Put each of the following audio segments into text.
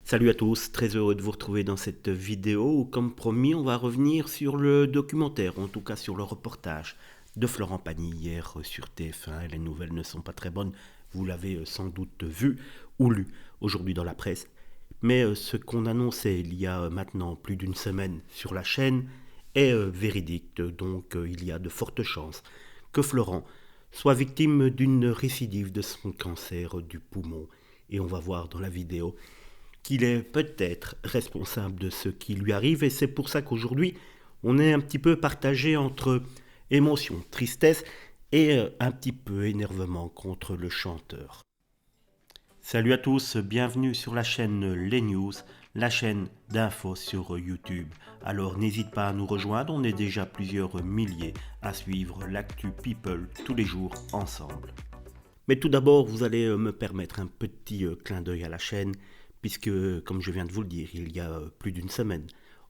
Salut à tous, très heureux de vous retrouver dans cette vidéo où, comme promis, on va revenir sur le documentaire, en tout cas sur le reportage de Florent Pagny hier sur TF1. Les nouvelles ne sont pas très bonnes, vous l'avez sans doute vu ou lu aujourd'hui dans la presse. Mais ce qu'on annonçait il y a maintenant plus d'une semaine sur la chaîne est véridique, donc il y a de fortes chances que Florent soit victime d'une récidive de son cancer du poumon. Et on va voir dans la vidéo qu'il est peut-être responsable de ce qui lui arrive, et c'est pour ça qu'aujourd'hui on est un petit peu partagé entre émotion, tristesse et un petit peu énervement contre le chanteur. Salut à tous, bienvenue sur la chaîne Les News, la chaîne d'infos sur YouTube. Alors n'hésite pas à nous rejoindre, on est déjà plusieurs milliers à suivre l'actu People tous les jours ensemble. Mais tout d'abord, vous allez me permettre un petit clin d'œil à la chaîne, puisque, comme je viens de vous le dire, il y a plus d'une semaine,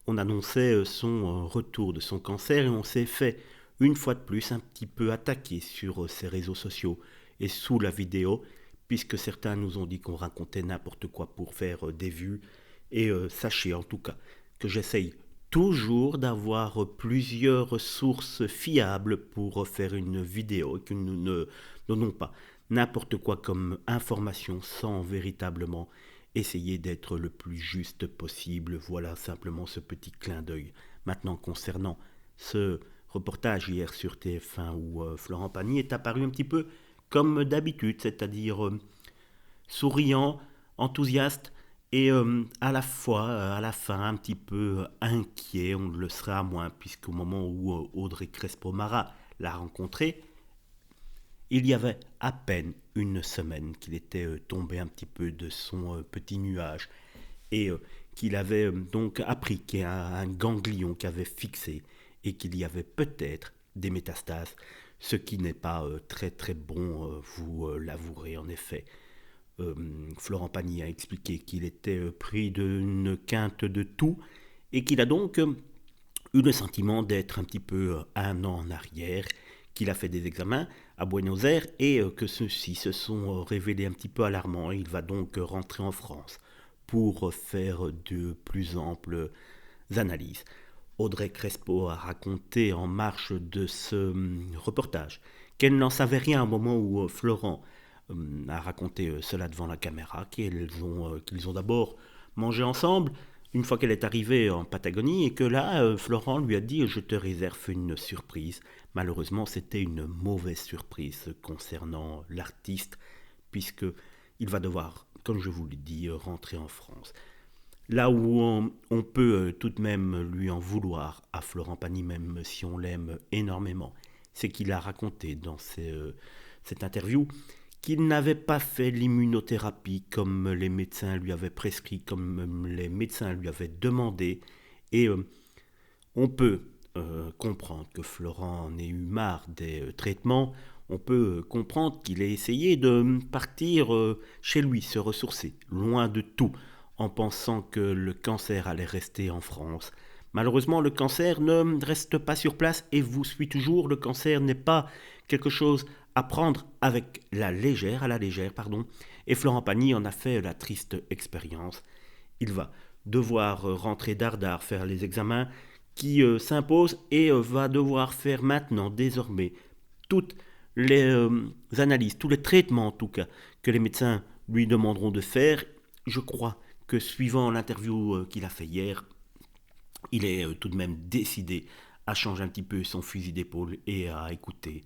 on annonçait son retour de son cancer et on s'est fait, une fois de plus, un petit peu attaquer sur ses réseaux sociaux et sous la vidéo, puisque certains nous ont dit qu'on racontait n'importe quoi pour faire des vues. Et sachez en tout cas que j'essaye toujours d'avoir plusieurs sources fiables pour faire une vidéo et que nous ne donnons pas n'importe quoi comme information sans véritablement essayer d'être le plus juste possible. Voilà simplement ce petit clin d'œil. Maintenant, concernant ce reportage hier sur TF1 où Florent Pagny est apparu un petit peu comme d'habitude, c'est-à-dire souriant, enthousiaste et à la fois, à la fin, un petit peu inquiet. On le sera à moins, puisqu'au moment où Audrey Crespo-Mara l'a rencontré, il y avait à peine une semaine qu'il était tombé un petit peu de son petit nuage et qu'il avait donc appris qu'il y a un ganglion qui avait fixé et qu'il y avait peut-être des métastases, ce qui n'est pas très très bon, vous l'avouerez en effet. Florent Pagny a expliqué qu'il était pris d'une quinte de tout et qu'il a donc eu le sentiment d'être un petit peu un an en arrière, qu'il a fait des examens à Buenos Aires et que ceux-ci se sont révélés un petit peu alarmants. Il va donc rentrer en France pour faire de plus amples analyses. Audrey Crespo a raconté en marge de ce reportage qu'elle n'en savait rien au moment où Florent a raconté cela devant la caméra, qu'ils ont d'abord mangé ensemble une fois qu'elle est arrivée en Patagonie et que là, Florent lui a dit je te réserve une surprise. Malheureusement, c'était une mauvaise surprise concernant l'artiste, puisque il va devoir, comme je vous l'ai dit, rentrer en France. Là où on peut tout de même lui en vouloir à Florent Pagny, même si on l'aime énormément, c'est qu'il a raconté dans cette interview qu'il n'avait pas fait l'immunothérapie comme les médecins lui avaient prescrit, comme les médecins lui avaient demandé. Et on peut comprendre que Florent en ait eu marre des traitements, on peut comprendre qu'il ait essayé de partir chez lui, se ressourcer, loin de tout, en pensant que le cancer allait rester en France. Malheureusement, le cancer ne reste pas sur place et vous suit toujours. Le cancer n'est pas quelque chose à prendre avec à la légère, pardon. Et Florent Pagny en a fait la triste expérience. Il va devoir rentrer dardard, faire les examens qui s'imposent et va devoir faire maintenant, désormais, toutes les analyses, tous les traitements en tout cas, que les médecins lui demanderont de faire. Je crois que suivant l'interview qu'il a fait hier, il est tout de même décidé à changer un petit peu son fusil d'épaule et à écouter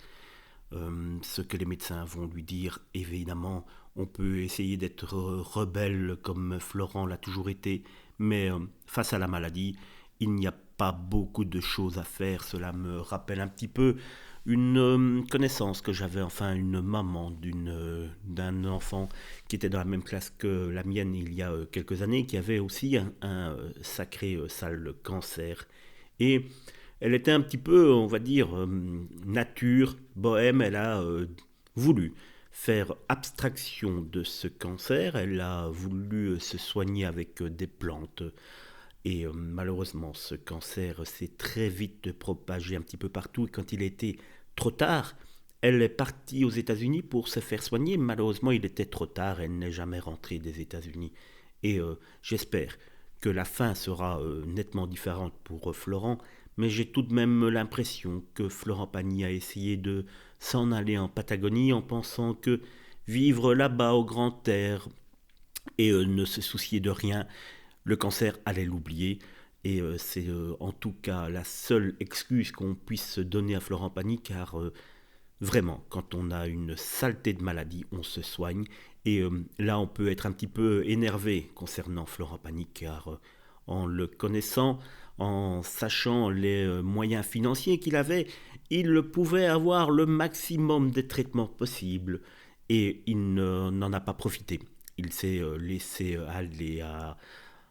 ce que les médecins vont lui dire. Évidemment, on peut essayer d'être rebelle comme Florent l'a toujours été, mais face à la maladie, il n'y a pas beaucoup de choses à faire. Cela me rappelle un petit peu une connaissance que j'avais, enfin une maman d'un enfant qui était dans la même classe que la mienne il y a quelques années, qui avait aussi un sacré sale cancer. Et elle était un petit peu, on va dire, nature, bohème. Elle a voulu faire abstraction de ce cancer. Elle a voulu se soigner avec des plantes. Et malheureusement, ce cancer s'est très vite propagé un petit peu partout. Et quand il était trop tard, elle est partie aux États-Unis pour se faire soigner. Malheureusement, il était trop tard. Elle n'est jamais rentrée des États-Unis. Et j'espère que la fin sera nettement différente pour Florent, mais j'ai tout de même l'impression que Florent Pagny a essayé de s'en aller en Patagonie en pensant que vivre là-bas au grand air et ne se soucier de rien, le cancer allait l'oublier. Et c'est en tout cas la seule excuse qu'on puisse donner à Florent Pagny, car vraiment, quand on a une saleté de maladie, on se soigne. Et là, on peut être un petit peu énervé concernant Florent Pagny, car en le connaissant, en sachant les moyens financiers qu'il avait, il pouvait avoir le maximum de traitements possibles. Et il n'en a pas profité. Il s'est laissé aller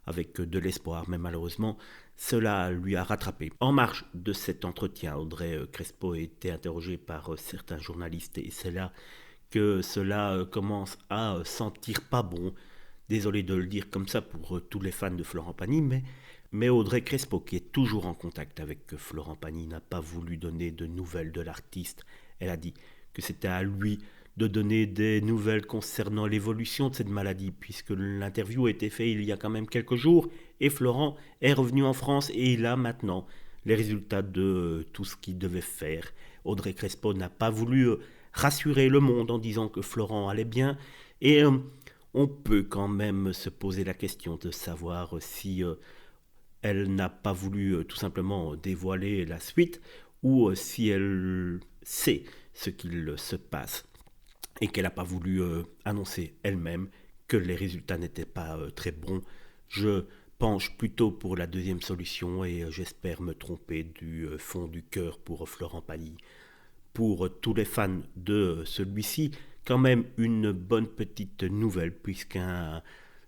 avec de l'espoir, mais malheureusement, cela lui a rattrapé. En marge de cet entretien, Audrey Crespo a été interrogée par certains journalistes et c'est là que cela commence à sentir pas bon. Désolé de le dire comme ça pour tous les fans de Florent Pagny, mais Audrey Crespo, qui est toujours en contact avec Florent Pagny, n'a pas voulu donner de nouvelles de l'artiste. Elle a dit que c'était à lui de donner des nouvelles concernant l'évolution de cette maladie, puisque l'interview a été faite il y a quand même quelques jours, et Florent est revenu en France et il a maintenant les résultats de tout ce qu'il devait faire. Audrey Crespo n'a pas voulu rassurer le monde en disant que Florent allait bien, et on peut quand même se poser la question de savoir si elle n'a pas voulu tout simplement dévoiler la suite, ou si elle sait ce qu'il se passe et qu'elle n'a pas voulu annoncer elle-même que les résultats n'étaient pas très bons. Je penche plutôt pour la deuxième solution et j'espère me tromper du fond du cœur pour Florent Pagny. Pour tous les fans de celui-ci, quand même une bonne petite nouvelle, puisqu'un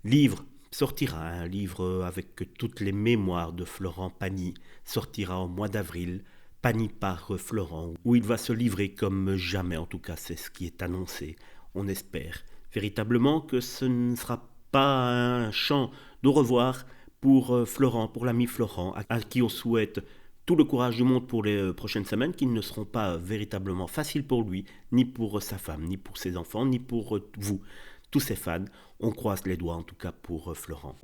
livre sortira, un livre avec toutes les mémoires de Florent Pagny, sortira au mois d'avril, Pagny par Florent, où il va se livrer comme jamais, en tout cas c'est ce qui est annoncé. On espère véritablement que ce ne sera pas un chant d'au revoir pour Florent, pour l'ami Florent, à qui on souhaite tout le courage du monde pour les prochaines semaines, qui ne seront pas véritablement faciles pour lui, ni pour sa femme, ni pour ses enfants, ni pour vous, tous ses fans. On croise les doigts en tout cas pour Florent.